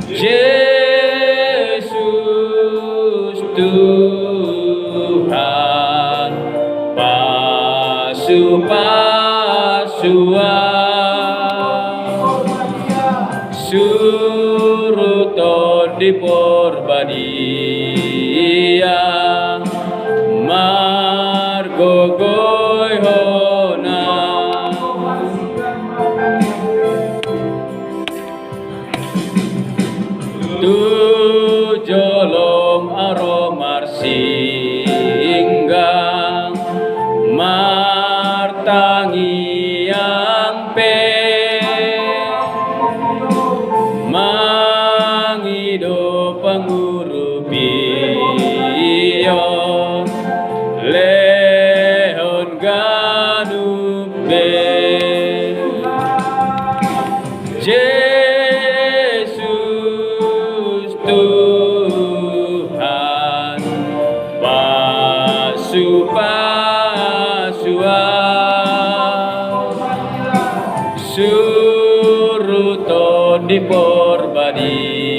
Yesus Tuhan pasu-pasuan suruton diporbadia margogoy hona tujolom aromar singgang martangi yang pe mangido pangurupion lehon ganube Yesus Tuhan pasu-pasuan suruton diporbadia